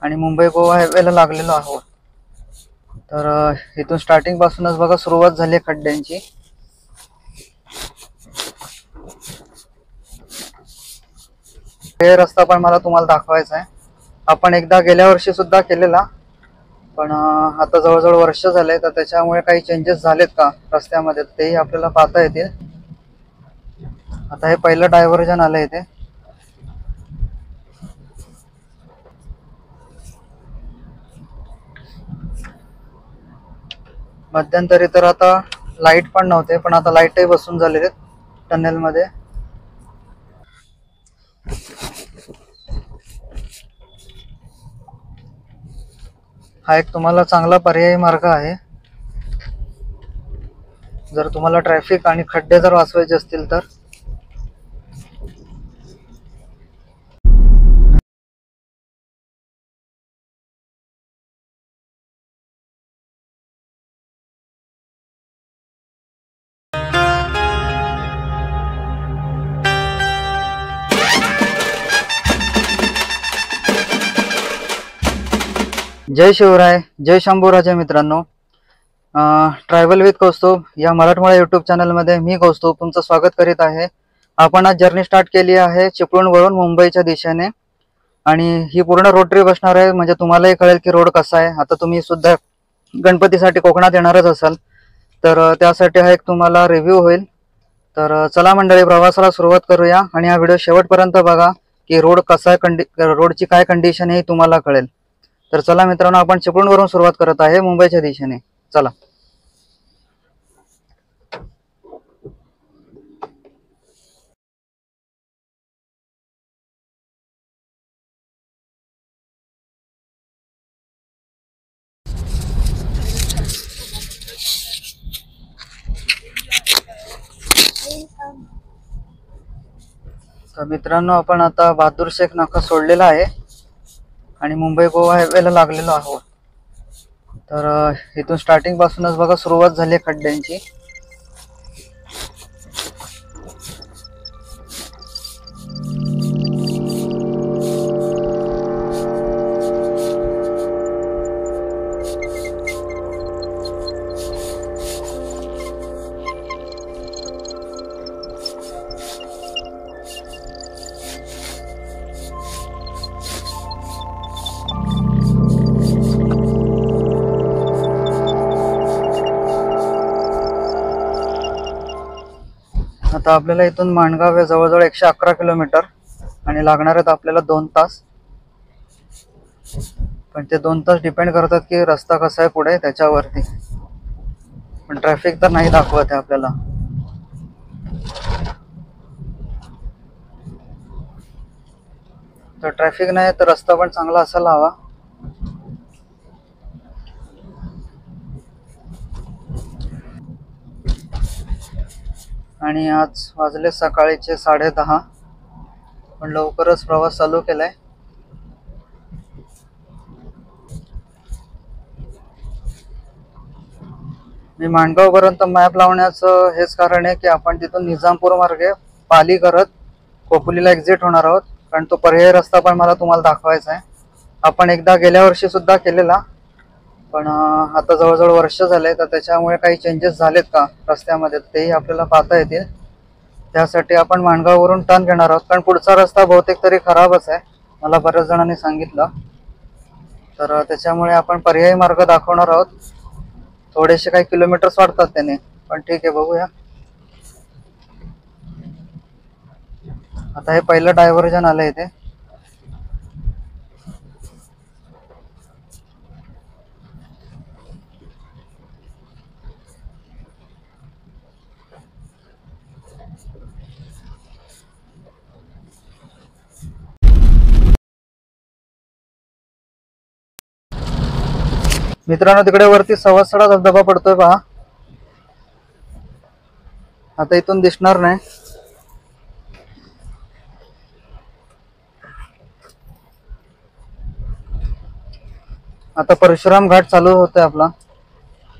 आणि मुंबई गोवा हायवेला लागलेलो आहोत। तर इथून स्टार्टिंग पासूनच बघा सुरुवात झाली खड्ड्यांची। हे रस्ता पण मला तुम्हाला दाखवायचा आहे। आपण एकदा गेल्या वर्षी सुद्धा केलेला, पण आता जवळजवळ वर्ष झाले, तर त्याच्यामुळे काही चेंजेस झालेत का रस्त्यामध्ये तेही आपल्याला पाहता येतील। आता हे पहिलं डायव्हर्जन आलं इथे। मध्यंतरी तर आता लाईट पण नव्हते, पण आता लाईटही बसून झालेले टनेल मध्ये। हा एक तुम्हाला चांगला पर्यायी मार्ग आहे जर तुम्हाला ट्रॅफिक आणि खड्डे जर वाचवायचे असतील तर। जय शिवराय, जय शंभूराजे मित्रांनो। ट्रॅव्हल विथ कौस्तुभ या मराठमोळा यूट्यूब चॅनलमध्ये मी कौस्तुभ तुमचं स्वागत करीत आहे। आपण आज जर्नी स्टार्ट केली आहे चिपळूणवरून मुंबईच्या दिशेने, आणि ही पूर्ण रोड ट्रिप असणार आहे। म्हणजे तुम्हालाही कळेल की रोड कसा आहे। आता तुम्ही सुद्धा गणपतीसाठी कोकणात येणारच असाल, तर त्यासाठी हा एक तुम्हाला रिव्ह्यू होईल। तर चला मंडळी, प्रवासाला सुरुवात करूया आणि हा व्हिडिओ शेवटपर्यंत बघा की रोड कसा आहे, रोडची काय कंडिशन आहे तुम्हाला कळेल। तर चला मित्रांनो, आपण चिपळूणवरून सुरुवात करत आहे मुंबईच्या दिशेने। चला। तर मित्रांनो, आपण आता बहादूर शेख नाका सोडलेला आहे आणि मुंबई गोवा हायवेला लागलेलो आहोत। तर इथून स्टार्टिंग पासूनच बघा सुरुवात झाली खड्ड्यांची। आता आपल्याला इथून माणगाव हे जवळजवळ 111 किलोमीटर आणि लागणार आहेत आपल्याला 2 तास। पण ते 2 तास डिपेंड करतात की रस्ता कसा आहे पुढे त्याच्यावरती, पण ट्रॅफिक तर नाही दाखवत आहे आपल्याला। तर ट्रॅफिक नाही तर रस्ता पण चांगला असायला हवा। आणि आज वाजले सकाळीचे 10:30, पण लवकरच प्रवास चालू केलाय। मी माणगाव पर्यंत मॅप लावण्याचं हेच कारण आहे की आपण तिथून निजामपूर मार्गे पाली करत खोपोलीला एक्झिट होणार आहोत, कारण तो पर्यायी रस्ता पण मला तुम्हाला दाखवायचा आहे। आपण एकदा गेल्या वर्षी सुद्धा केलेला, पण आता जवळजवळ वर्ष झाले, तर त्याच्यामुळे काही चेंजेस झालेत का रस्त्यामध्ये तेही आपल्याला पाहता येतील। त्यासाठी आपण माणगाववरून टर्न घेणार आहोत, कारण पुढचा रस्ता बहुतेक तरी खराबच आहे, मला बऱ्याच जणांनी सांगितलं। तर त्याच्यामुळे आपण पर्यायी मार्ग दाखवणार आहोत। थोडेसे काही किलोमीटर्स वाढतात त्याने, पण ठीक आहे, बघूया। आता हे पहिलं डायव्हर्जन आलं इथे। मित्रांनो, तिकडे वरती सवत्सडा धबधबा पडतोय पहा। आता इथून दिसणार नाही। आता परशुराम घाट चालू होतोय आपला।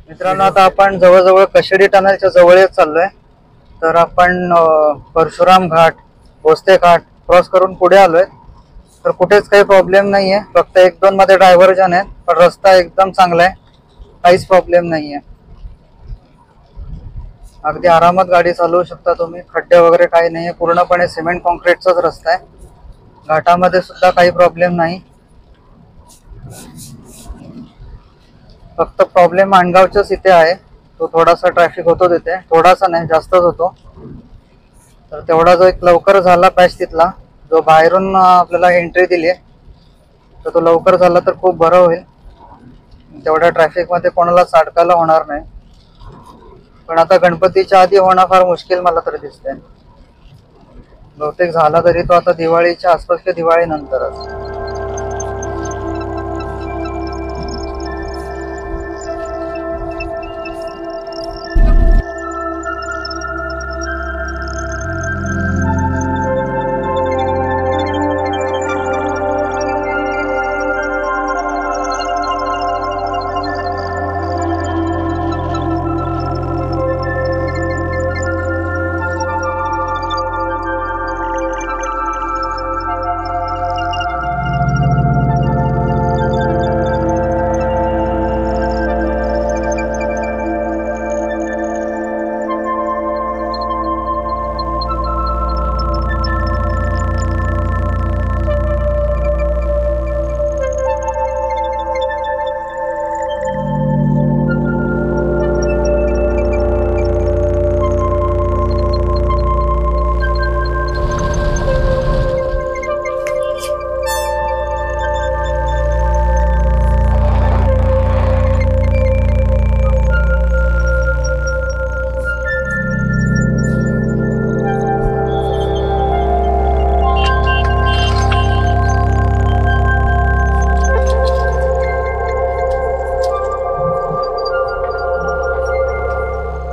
मित्रांनो, आता आपण जवळजवळ कशेडी टनलच्या जवळच चाललोय। तर आपण परशुराम घाट, भोसते घाट क्रॉस करून पुढे आलोय। तर कुठेच काही प्रॉब्लेम नाहीये, फक्त 1-2 मध्ये डायव्हर्जन आहेत, पण रस्ता एकदम चांगला आहे, काहीच प्रॉब्लेम नाहीये. अगदी आरामात गाडी चालवू शकता तुम्ही. खड्डे वगैरे काही नाहीये, पूर्णपणे सिमेंट कॉन्क्रीटचाच रस्ता आहे. घाटामध्ये सुद्धा काही प्रॉब्लेम नाही. फक्त प्रॉब्लेम माणगावच्याच इथे आहे, तो थोडासा ट्रॅफिक होतो तिथे, थोडासा नाही जास्तच होतो. तर तेवढा जो एक लवकर झाला पॅच तिथला, जो बाहेरून आपल्याला एंट्री दिली आहे, तर तो लवकर झाला तर खूप बरं होईल. तेवढ्या ट्रॅफिकमध्ये कोणालाच अडकायला होणार नाही. पण आता गणपतीच्या आधी होणं फार मुश्किल मला तर दिसतंय. बहुतेक झाला तरी तो आता दिवाळीच्या आसपास किंवा दिवाळी नंतरच.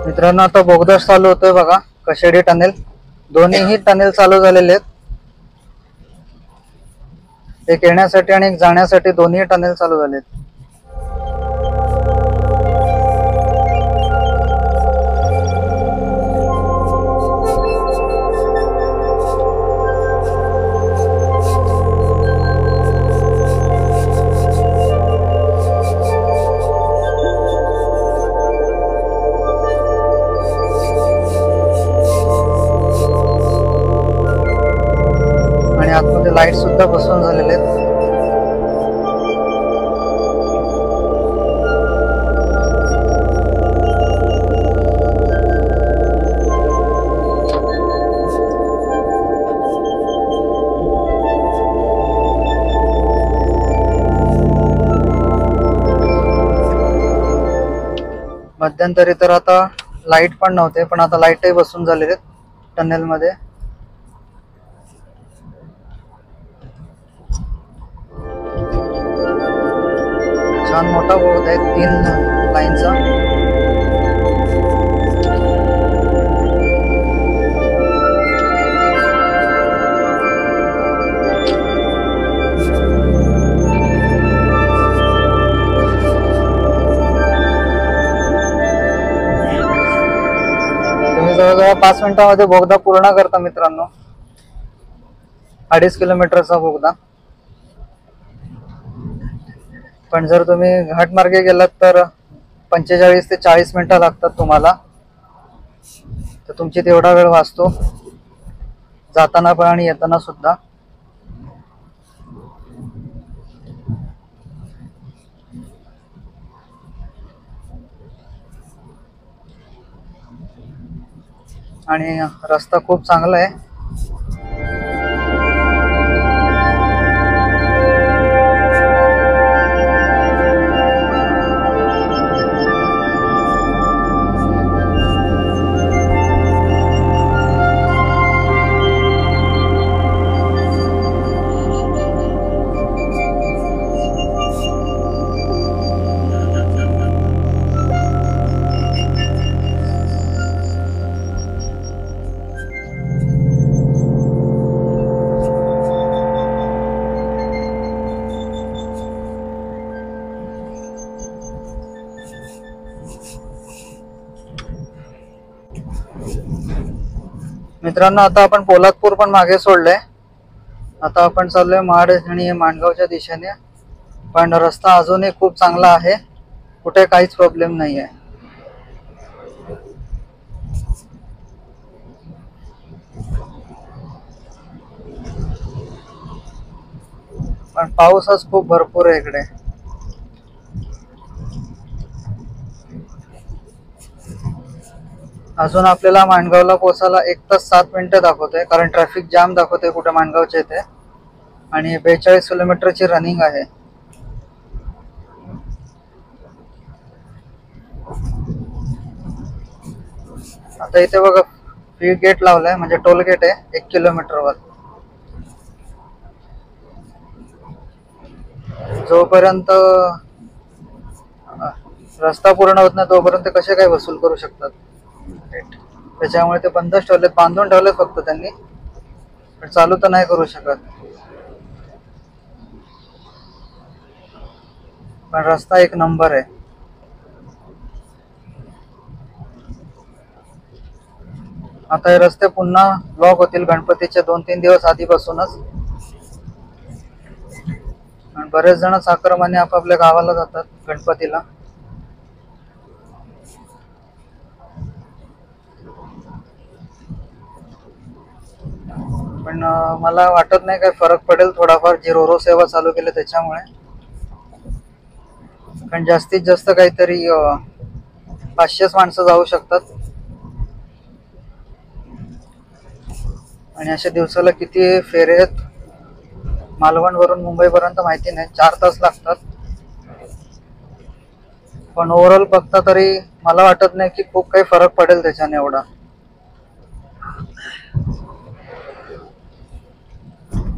मित्रांनो, आता बोगदा चालू होतोय बघा, कशेडी टनेल. दोन्हीही टनेल चालू झालेले आहेत. एक येण्यासाठी आणि एक जाण्यासाठी दोन्ही टनेल चालू झाले आहेत. आतमध्ये लाईट सुद्धा बसवून झालेले आहेत. मध्यंतरी तर आता लाईट पण नव्हते, पण आता लाईटही बसून झालेले आहेत टनेल मध्ये. छान मोठा बोगदा आहे, 3 लाईनचा. तुम्ही जवळजवळ 5 मिनिटांमध्ये बोगदा पूर्ण करता मित्रांनो. 2.5 किलोमीटरचा बोगदा. पण जर तुम्ही घाट मार्गे गेलात तर 45 ते 40 मिनिटं लागतात तुम्हाला. तर तुमची तेवढा वेळ वाचतो, जाताना पण आणि येताना सुद्धा. आणि रस्ता खूप चांगला आहे. मित्रांनो, आता आपण पोलादपूर पण मागे सोडलंय. आता आपण चाललोय महाड आणि माणगावच्या दिशेने, पण रस्ता अजूनही खूप चांगला आहे, कुठे काहीच प्रॉब्लेम नाही आहे. पण पाऊसच खूप भरपूर आहे इकडे. अजून आपल्याला माणगावला पोहोचायला 1 तास 7 मिनिटं दाखवतोय, कारण ट्रॅफिक जाम दाखवतोय कुठे माणगावच्या इथे, आणि 42 किलोमीटरची रनिंग आहे. आता इथे बघा फी गेट लावलाय, म्हणजे टोल गेट आहे 1 किलोमीटरवर. जोपर्यंत रस्ता पूर्ण होत नाही तोपर्यंत कसे काय वसूल करू शकतात, त्याच्यामुळे ते बंदच ठेवलेत, बांधून ठेवलेत फक्त त्यांनी, पण चालू तर नाही करू शकत. पण रस्ता एक नंबर आहे. आता हे रस्ते पुन्हा ब्लॉक होतील गणपतीच्या 2-3 दिवस आधीपासूनच. आणि बरेच जण चाकरमाने आपापल्या गावाला जातात गणपतीला. पण मला वाटत नाही काही फरक पडेल थोडाफार, जी रोरो सेवा चालू केली त्याच्यामुळे. पण जास्तीत जास्त काहीतरी 500 माणसं जाऊ शकतात. आणि अशा दिवसाला किती फेरे आहेत मालवण वरून मुंबईपर्यंत माहिती नाही, 4 तास लागतात. पण ओव्हरऑल बघता तरी मला वाटत नाही की खूप काही फरक पडेल त्याच्याने एवढा.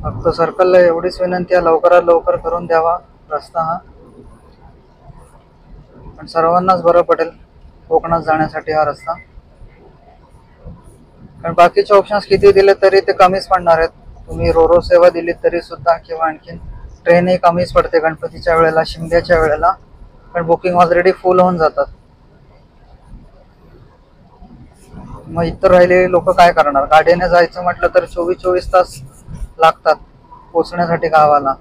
फक्त सर्कलला एवढीच विनंती आहे, लवकरात लवकर करून द्यावा रस्ता हा, पण सर्वांनाच बरं पडेल कोकणात जाण्यासाठी हा रस्ता. कारण बाकीचे ऑप्शन्स किती दिले तरी ते कमीच पडणार आहेत. तुम्ही रोरो सेवा दिली तरी सुद्धा, किंवा आणखीन ट्रेनही कमीच पडते गणपतीच्या वेळेला, शिमग्याच्या वेळेला, पण बुकिंग ऑलरेडी फुल होऊन जातात. मग इतर राहिलेले लोक काय करणार? गाडीने जायचं म्हटलं तर 24-24 तास लागतात पोचण्यासाठी गावाला.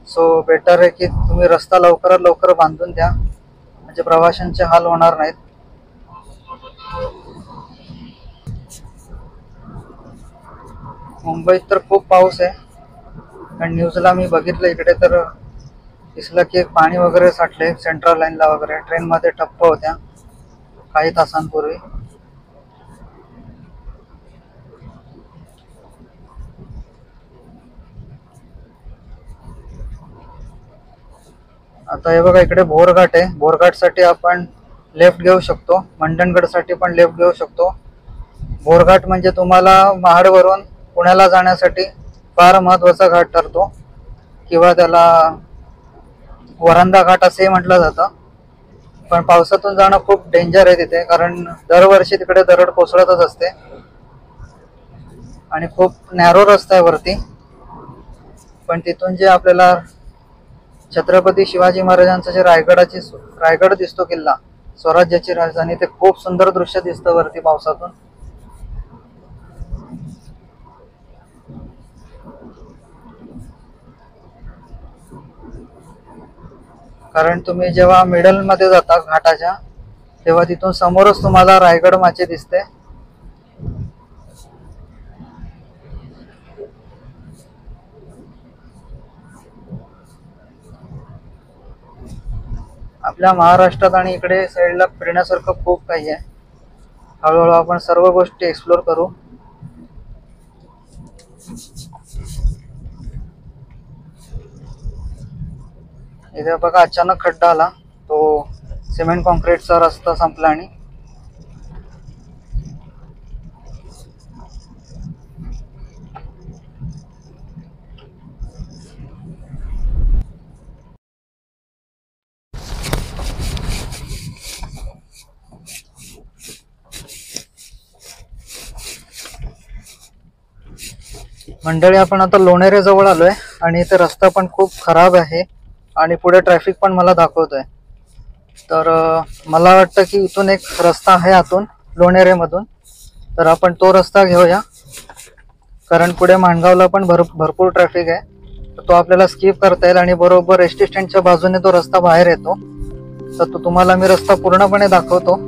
सो बेटर आहे की तुम्ही रस्ता लवकरात लवकर बांधून द्या, म्हणजे प्रवाशांचे हाल होणार नाहीत. मुंबईत तर खूप पाऊस आहे, आणि न्यूजला मी बघितलं इकडे तर दिसलं की पाणी वगैरे साठले सेंट्रल लाईनला वगैरे, ट्रेनमध्ये ठप्प होत्या काही तासांपूर्वी. आता हे बघा इकडे भोरघाट आहे, भोरघाटसाठी आपण लेफ्ट घेऊ शकतो, मंडणगडसाठी पण लेफ्ट घेऊ शकतो. भोरघाट म्हणजे तुम्हाला महाडवरून पुण्याला जाण्यासाठी फार महत्त्वाचा घाट ठरतो, किंवा त्याला वरंदा घाट असेही म्हटलं जातं. पण पावसातून जाणं खूप डेंजर आहे तिथे, कारण दरवर्षी तिकडे दरड कोसळतच असते, आणि खूप नॅरो रस्ता आहे वरती. पण तिथून जे आपल्याला छत्रपती शिवाजी महाराजांचा जे रायगड दिसतो किल्ला, स्वराज्याची राजधानी, ते खूप सुंदर दृश्य दिसतं वरती पावसातून. कारण तुम्ही जेव्हा मिडल मध्ये जाता घाटाच्या, तेव्हा तिथून समोरच तुम्हाला रायगड माचे दिसते. आपल्या महाराष्ट्रात आणि इकडे साईडला फिरण्यासारखं खूप काही आहे. हळूहळू आपण सर्व गोष्टी एक्सप्लोर करू. इथे बघा अचानक खड्डा आला, तो सिमेंट कॉन्क्रीटचा रस्ता संपला. आणि मंडळी आपण आता लोणेरे जवळ आलोय, आणि इथे रस्ता पण खूप खराब आहे, आणि पुढे ट्रॅफिक पण मला दाखवतोय. तर मला वाटतं की इथून एक रस्ता आहे आतून लोणेरे मधून, तर आपण तो रस्ता घेऊया, कारण पुढे माणगावला पण भरपूर ट्रॅफिक आहे. तर तो आपल्याला स्किप करता येईल आणि बरोबर एस टी स्टँडच्या बाजूने तो रस्ता बाहेर येतो. तर तो तुम्हाला मी रस्ता पूर्णपणे दाखवतो.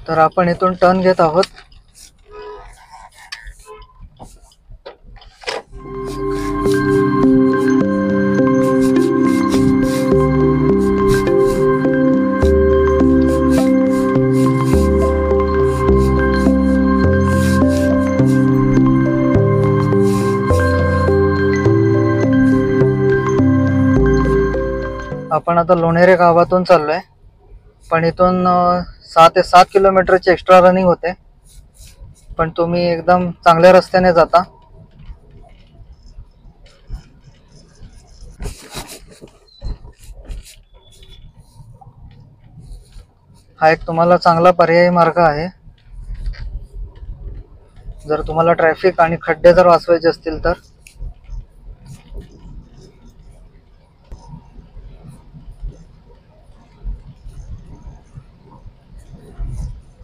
तर आपण इथून टर्न घेत आहोत. आपण आता लोणेरे गावातून चाललोय, पण इथून 6 ते 7 किलोमीटरची एक्स्ट्रा रनिंग होते. पण तुम्ही एकदम चांगल्या रस्त्याने जाता. हा एक तुम्हाला चांगला पर्यायी मार्ग आहे जर तुम्हाला ट्रॅफिक आणि खड्डे जर वाचवायचे असतील तर.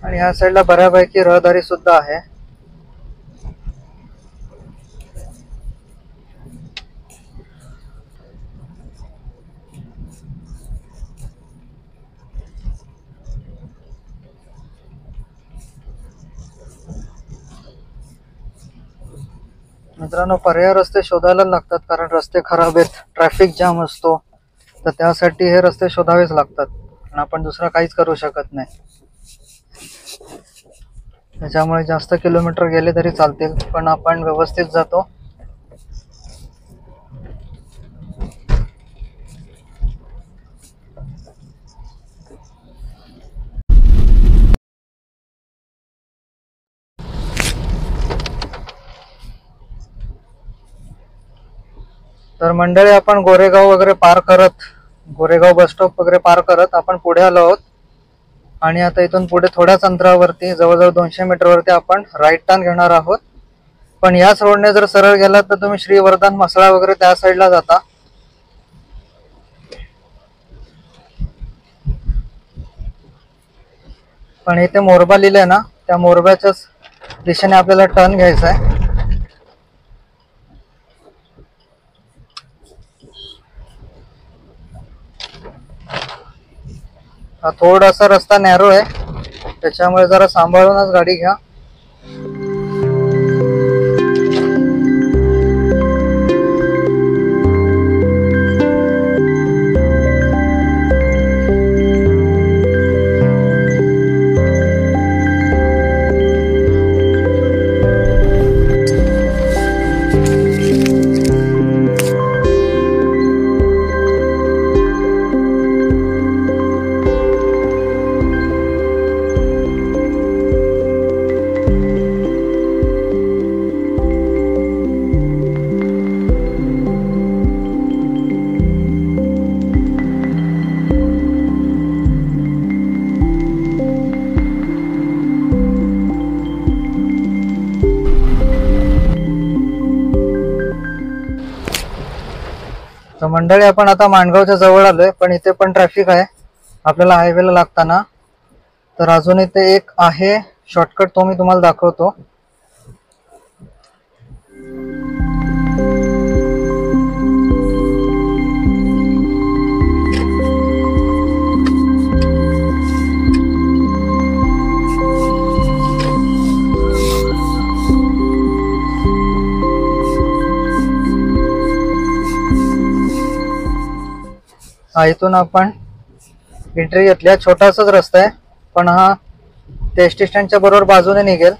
आणि ह्या साईडला बऱ्यापैकी रहदारी सुद्धा आहे. मित्रांनो, पर्याय रस्ते शोधायला लागतात, कारण रस्ते खराब आहेत, ट्रॅफिक जाम असतो. तर त्यासाठी हे रस्ते शोधावेच लागतात आणि आपण दुसरा काहीच करू शकत नाही. त्याच्यामुळे जास्त किलोमीटर गेले तरी चालतील, पण आपण व्यवस्थित जातो. तर मंडळी, आपण गोरेगाव वगैरे पार करत, गोरेगाव बस स्टॉप वगैरे पार करत आपण पुढे आलो आहोत. आणि आता इथून पुढे थोड्याच अंतरावरती, जवळजवळ 200 मीटरवरती आपण राईट टर्न घेणार आहोत. पण याच रोडने जर सरळ गेलात तर तुम्ही श्रीवर्धन, म्हसळा वगैरे त्या साईडला जाता. पण इथे मोरबा लिहिलंय ना, त्या मोरब्याच्याच दिशेने आपल्याला टर्न घ्यायचा आहे. हा थोडासा रस्ता नॅरो आहे, त्याच्यामुळे जरा सांभाळूनच गाडी घ्या. तर मंडळी, आपण आता माणगावच्या जवळ आलोय, पण इथे पण ट्रॅफिक आहे आपल्याला हायवेला लागताना. तर अजून इथे एक आहे शॉर्टकट, तो मी तुम्हाला दाखवतो. हा, इथून आपण एंट्री घेतली. छोटासाच रस्ता आहे, पण हा त्या एस टी स्टँडच्या बरोबर बाजूने निघेल.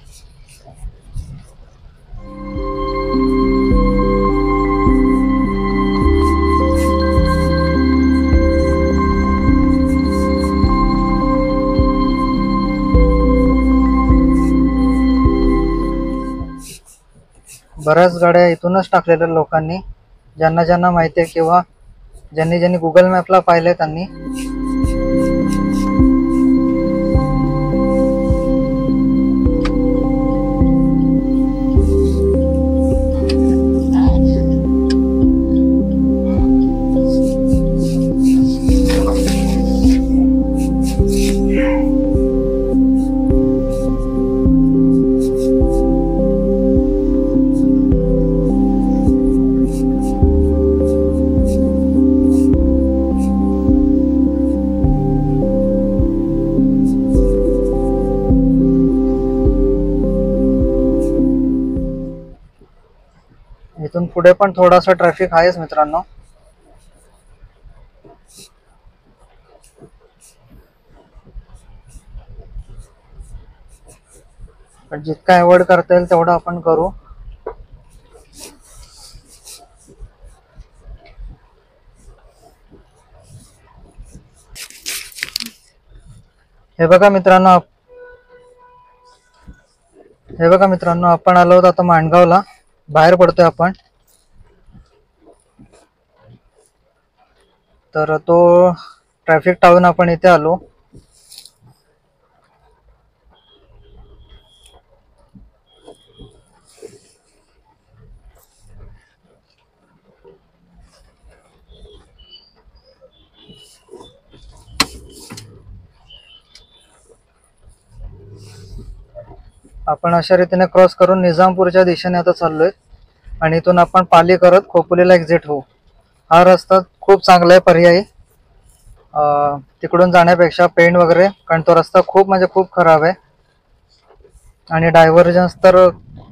बऱ्याच गाड्या इथूनच टाकलेल्या लोकांनी, ज्यांना ज्यांना माहिती आहे किंवा ज्यांनी ज्यांनी गुगल मॅपला पाहिले त्यांनी. इथून पुढे पण थोडासा ट्रॅफिक आहेच मित्रांनो. पण जितका अवॉइड करता येईल तेवढं आपण करू. हे बघा मित्रांनो आपण आलो आहोत आता माणगावला. बाहेर पडतोय आपण. तर तो ट्रॅफिक टाळून आपण इथे आलो. आपण अशा रीतीने क्रॉस करून निजामपूरच्या दिशेने आता चाललोय आणि इथून आपण पाली करत खोपोलीला एक्झिट होऊ. हा रस्ता खूप चांगला आहे पर्यायी तिकडून जाण्यापेक्षा पेंड वगैरे, कारण तो रस्ता खूप म्हणजे खूप खराब आहे आणि डायव्हर्जन्स तर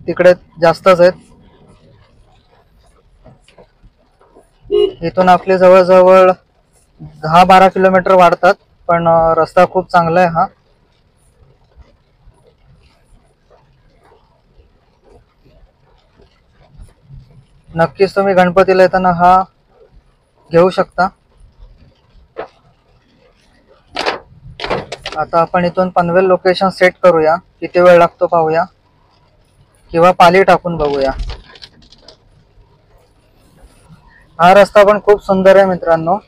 तिकडे जास्तच आहेत. इथून आपले जवळजवळ 10-12 किलोमीटर वाढतात, पण रस्ता खूप चांगला आहे हा. नक्कीच तुम्ही गणपतीला येताना हा घेऊ शकता. आता आपण इथून पनवेल लोकेशन सेट करूया, किती वेळ लागतो पाहूया, किंवा पाली टाकून बघूया. हा रस्ता पण खूप सुंदर आहे मित्रांनो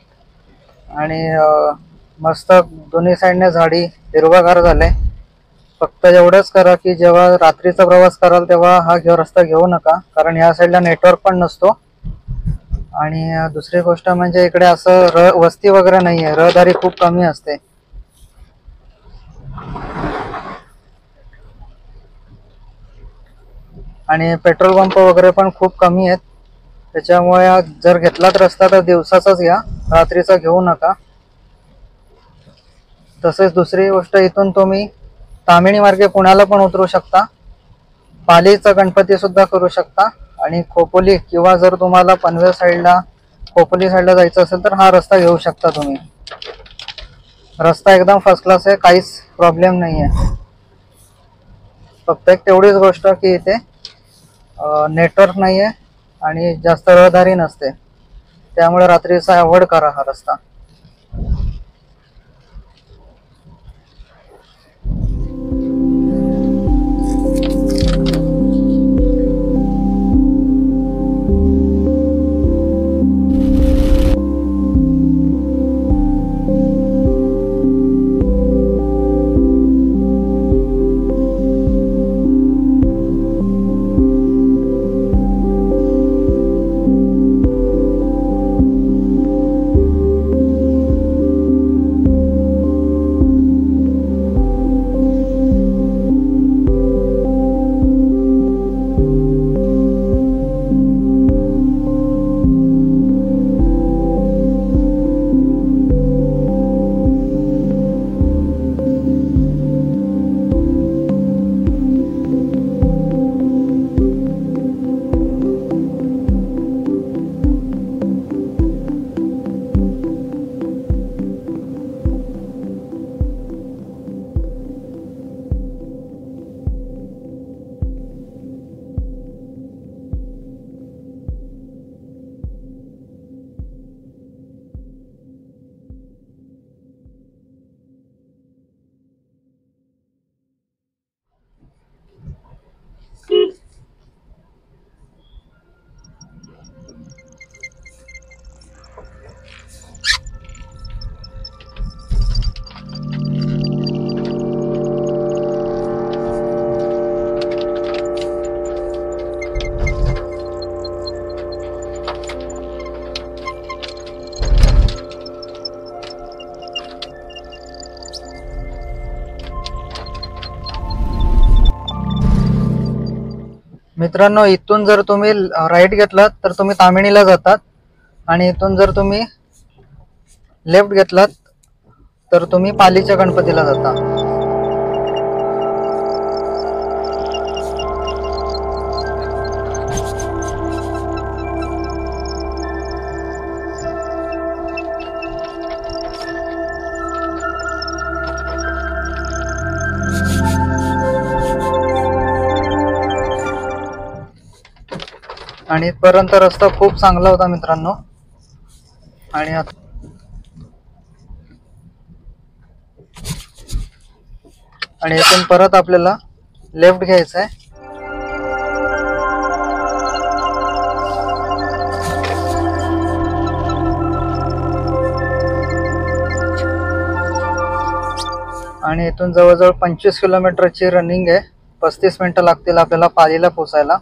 आणि मस्त दोन्ही साईडने झाडी, हिरवागार झाले. फक्त एवढंच करा की जेव्हा रात्रीचा प्रवास कराल तेव्हा हा रस्ता घेऊ नका, कारण ह्या साईडला नेटवर्क पण नसतो. आणि दुसरी गोष्ट म्हणजे इकडे असं वस्ती वगैरे नाहीये, रहदारी खूप कमी असते. आणि पेट्रोल पंप वगैरे पण खूप कमी आहेत. त्याच्यामुळे जर घेतलात रस्ता तर दिवसाचाच घ्या, रात्रीचा घेऊ नका. तसेच दुसरी गोष्ट, इथून तुम्ही तामिणी मार्गे पुण्याला पण उतरू शकता, पालीचा गणपती सुद्धा करू शकता आणि खोपोली, किंवा जर तुम्हाला पनवेल साईडला खोपोली साईडला जायचं असेल तर हा रस्ता घेऊ शकता तुम्ही. रस्ता एकदम फर्स्ट क्लास आहे, काहीच प्रॉब्लेम नाही आहे. फक्त एक तेवढीच गोष्ट की इथे नेटवर्क नाही आहे आणि जास्त रहदारी नसते, त्यामुळे रात्रीचा अवॉइड करा हा रस्ता. मित्रांनो, इथून जर तुम्ही राईट घेतलात तर तुम्ही तामिणीला जातात आणि इथून जर तुम्ही लेफ्ट घेतलात तर तुम्ही पालीच्या गणपतीला जाता. आणि इथपर्यंत रस्ता खूप चांगला होता मित्रांनो. आणि इथून परत आपल्याला लेफ्ट घ्यायचं आहे. आणि इथून जवळजवळ 25 किलोमीटरची रनिंग आहे. 35 मिनिटं लागतील आपल्याला पालीला पोचायला.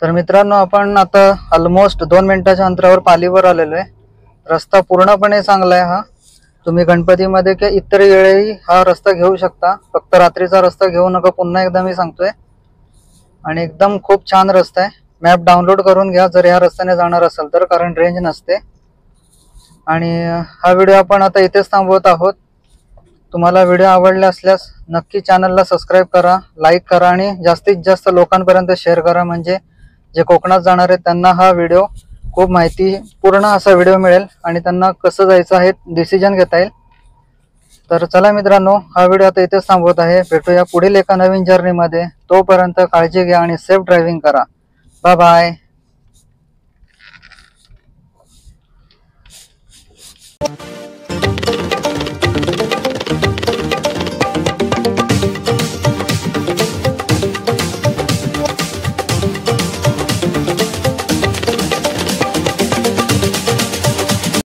तर मित्रांनो, आपण आता ऑलमोस्ट 2 मिनिटाच्या अंतरावर पालीवर आलेलो आहे. रस्ता पूर्णपणे चांगला आहे. हा तुम्ही गणपतीमध्ये किंवा इतर वेळेही हा रस्ता घेऊ शकता. फक्त रात्रीचा रस्ता घेऊ नका, पुन्हा एकदा मी सांगतोय. आणि एकदम खूप छान रस्ता आहे. मॅप डाउनलोड करून घ्या जर या रस्त्याने जाणार असाल तर, कारण रेंज नसते. आणि हा व्हिडिओ आपण आता इथेच थांबवत आहोत. तुम्हाला व्हिडिओ आवडला असल्यास नक्की चॅनलला सबस्क्राईब करा, लाईक करा आणि जास्तीत जास्त लोकांपर्यंत शेअर करा. म्हणजे जे कोकणात जाणार आहेत त्यांना हा व्हिडिओ खूप माहिती पूर्ण असा व्हिडिओ मिळेल आणि त्यांना कसं जायचं आहे डिसिजन घेता येईल. तर चला मित्रांनो, हा व्हिडिओ आता इथेच थांबवत आहे. भेटूया पुढील एका नवीन जर्नीमध्ये. तोपर्यंत काळजी घ्या आणि सेफ ड्रायव्हिंग करा. Bye bye.